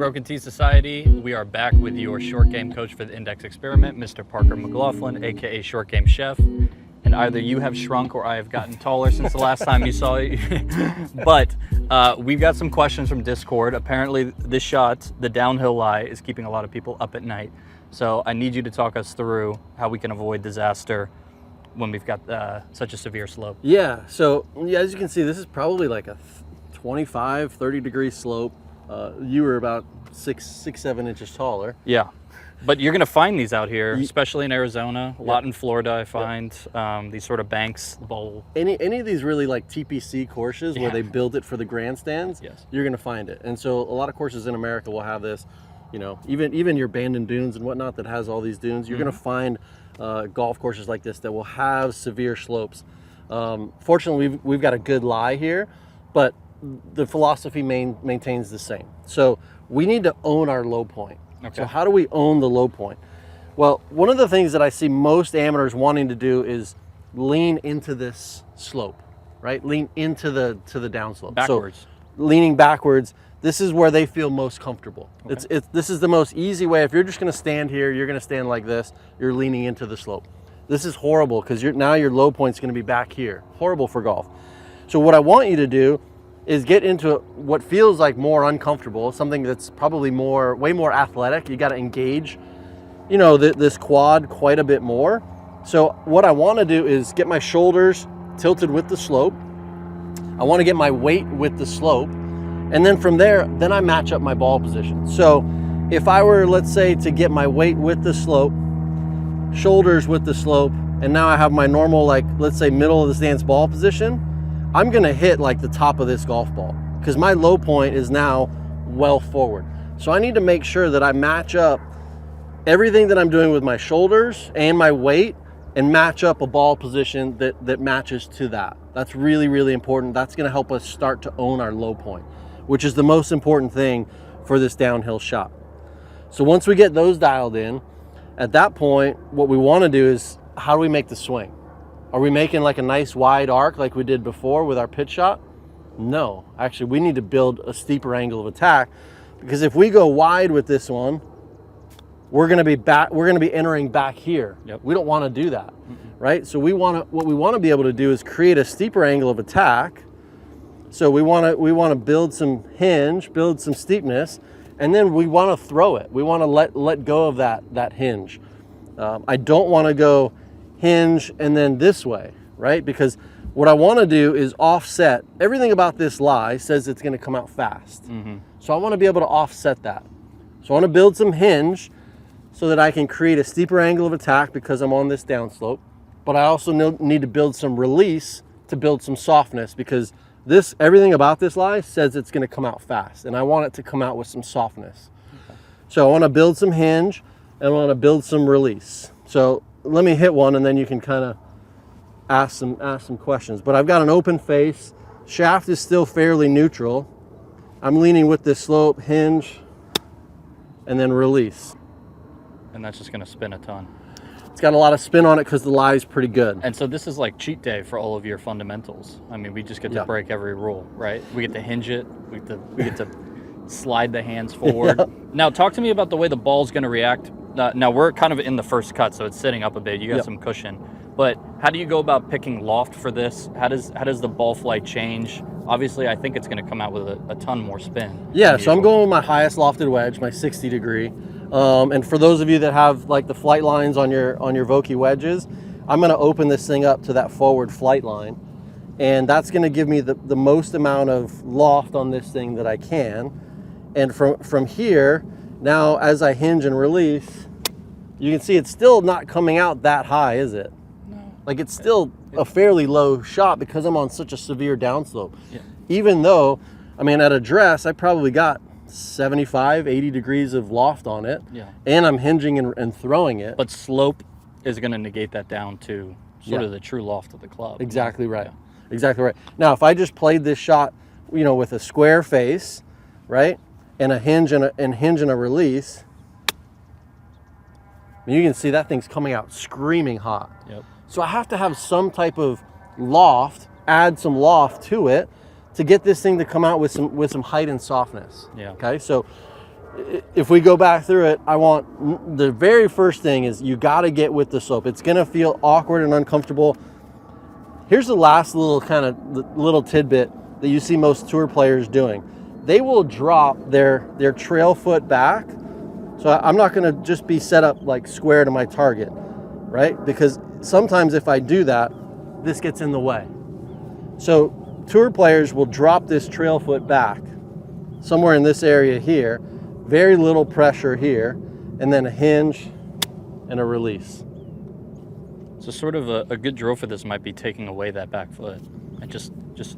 Unbroken Tea Society. We are back with your short game coach for the Index Experiment, Mr. Parker McLachlin, aka Short Game Chef. And either you have shrunk or I have gotten taller since the last time you saw it. But we've got some questions from Discord. Apparently this shot, the downhill lie, is keeping a lot of people up at night. So I need you to talk us through how we can avoid disaster when we've got such a severe slope. Yeah, so as you can see, this is probably like a 25, 30 degree slope. You were about 6-7 inches taller. Yeah, but you're gonna find these out here, especially in Arizona, a lot in Florida. I find these sort of banks, bowl. Any of these really like TPC courses where they build it for the grandstands, you're gonna find it. And so a lot of courses in America will have this, you know, even your abandoned dunes and whatnot that has all these dunes, you're gonna find golf courses like this that will have severe slopes. Fortunately, we've got a good lie here, but the philosophy maintains the same. So we need to own our low point. Okay. So how do we own the low point? Well, one of the things that I see most amateurs wanting to do is lean into this slope, right? Lean into the downslope. Backwards. So leaning backwards, this is where they feel most comfortable. Okay. This is the most easy way. If you're just gonna stand here, you're gonna stand like this, you're leaning into the slope. This is horrible because now your low point's gonna be back here. Horrible for golf. So what I want you to do is get into what feels like more uncomfortable, something that's probably way more athletic. You got to engage, you know, this quad quite a bit more. So what I want to do is get my shoulders tilted with the slope. I want to get my weight with the slope. And then from there, then I match up my ball position. So if I were, let's say, to get my weight with the slope, shoulders with the slope, and now I have my normal, like, let's say middle of the stance ball position, I'm gonna hit like the top of this golf ball because my low point is now well forward. So I need to make sure that I match up everything that I'm doing with my shoulders and my weight and match up a ball position that matches to that. That's really, really important. That's gonna help us start to own our low point, which is the most important thing for this downhill shot. So once we get those dialed in, at that point, what we wanna do is, how do we make the swing? Are we making like a nice wide arc like we did before with our pitch shot? No, actually we need to build a steeper angle of attack, because if we go wide with this one, we're gonna be entering back here. We don't wanna do that, right? So what we wanna be able to do is create a steeper angle of attack. So we wanna build some hinge, build some steepness, and then we wanna throw it. We wanna let go of that hinge. I don't wanna go hinge and then this way, right? Because what I want to do is offset. Everything about this lie says it's going to come out fast. So I want to be able to offset that. So I want to build some hinge so that I can create a steeper angle of attack because I'm on this downslope. But I also need to build some release to build some softness, because everything about this lie says it's going to come out fast, and I want it to come out with some softness. So I want to build some hinge and I want to build some release. So let me hit one and then you can kind of ask some questions. But I've got an open face. Shaft is still fairly neutral. I'm leaning with this slope, hinge, and then release. And that's just gonna spin a ton. It's got a lot of spin on it because the lie is pretty good. And so this is like cheat day for all of your fundamentals. I mean, we just get to break every rule, right? We get to hinge it. We get to slide the hands forward. Now talk to me about the way the ball's gonna react. Now we're kind of in the first cut, so it's sitting up a bit. You got some cushion, but how do you go about picking loft for this? How does the ball flight change? Obviously, I think it's going to come out with a ton more spin. Yeah, so I'm going with my highest lofted wedge, my 60 degree. And for those of you that have like the flight lines on your Vokey wedges, I'm going to open this thing up to that forward flight line, and that's going to give me the most amount of loft on this thing that I can. And from here, now as I hinge and release, you can see it's still not coming out that high, is it? No. Like it's still a fairly low shot because I'm on such a severe downslope. Even though, I mean, at address, I probably got 75, 80 degrees of loft on it. And I'm hinging and throwing it. But slope is going to negate that down to sort of the true loft of the club. Exactly right. Exactly right. Now, if I just played this shot, you know, with a square face, right, and a hinge and a release, you can see that thing's coming out screaming hot. So I have to have some type of loft, add some loft to it to get this thing to come out with some height and softness. Okay, so if we go back through it, I want the very first thing is you got to get with the slope. It's going to feel awkward and uncomfortable. Here's the last little kind of little tidbit that you see most tour players doing. They will drop their trail foot back. So I'm not going to just be set up like square to my target, right? Because sometimes if I do that, this gets in the way. So tour players will drop this trail foot back somewhere in this area here, very little pressure here, and then a hinge and a release. So sort of a good drill for this might be taking away that back foot and just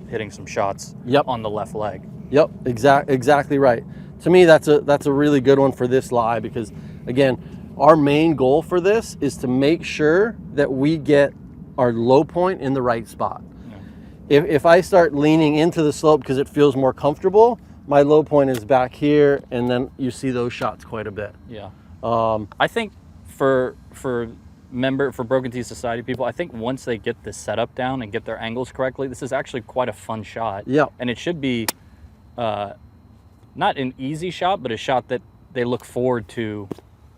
hitting some shots on the left leg. Yep, exactly right. To me, that's a really good one for this lie because, again, our main goal for this is to make sure that we get our low point in the right spot. Yeah. If I start leaning into the slope because it feels more comfortable, my low point is back here, and then you see those shots quite a bit. Yeah. I think for Broken T Society people, I think once they get the setup down and get their angles correctly, this is actually quite a fun shot. Yeah. And it should be not an easy shot, but a shot that they look forward to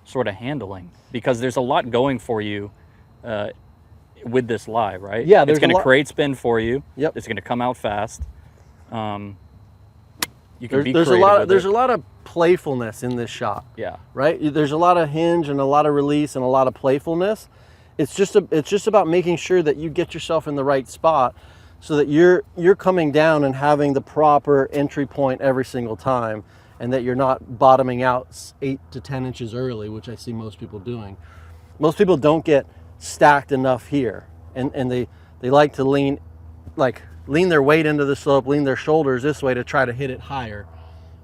sort of handling because there's a lot going for you with this lie, right? Yeah. It's going to create spin for you. Yep. It's going to come out fast. You can there's a lot of playfulness in this shot. Yeah. Right? There's a lot of hinge and a lot of release and a lot of playfulness. It's just about making sure that you get yourself in the right spot so that you're coming down and having the proper entry point every single time, and that you're not bottoming out 8 to 10 inches early, which I see most people doing. Most people don't get stacked enough here, and they like to lean their weight into the slope, lean their shoulders this way to try to hit it higher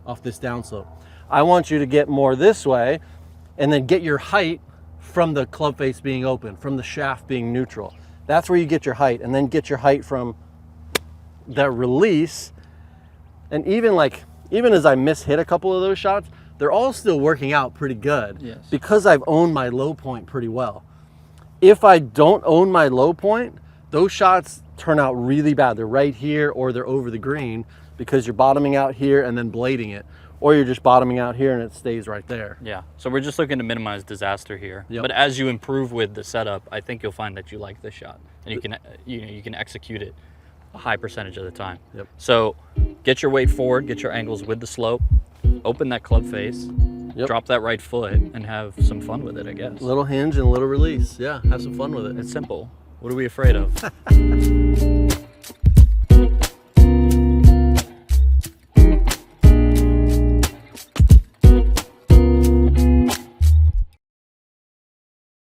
off this downslope. I want you to get more this way and then get your height from the club face being open, from the shaft being neutral. That's where you get your height, and then get your height from that release. And even as I mishit a couple of those shots, they're all still working out pretty good. Yes. Because I've owned my low point pretty well. If I don't own my low point, those shots turn out really bad. They're right here or they're over the green because you're bottoming out here and then blading it, or you're just bottoming out here and it stays right there. Yeah, so we're just looking to minimize disaster here. Yep. But as you improve with the setup, I think you'll find that you like this shot and you can execute it a high percentage of the time. Yep. So get your weight forward, get your angles with the slope, open that club face, drop that right foot, and have some fun with it, I guess. Little hinge and little release. Yeah, have some fun with it. It's simple. What are we afraid of?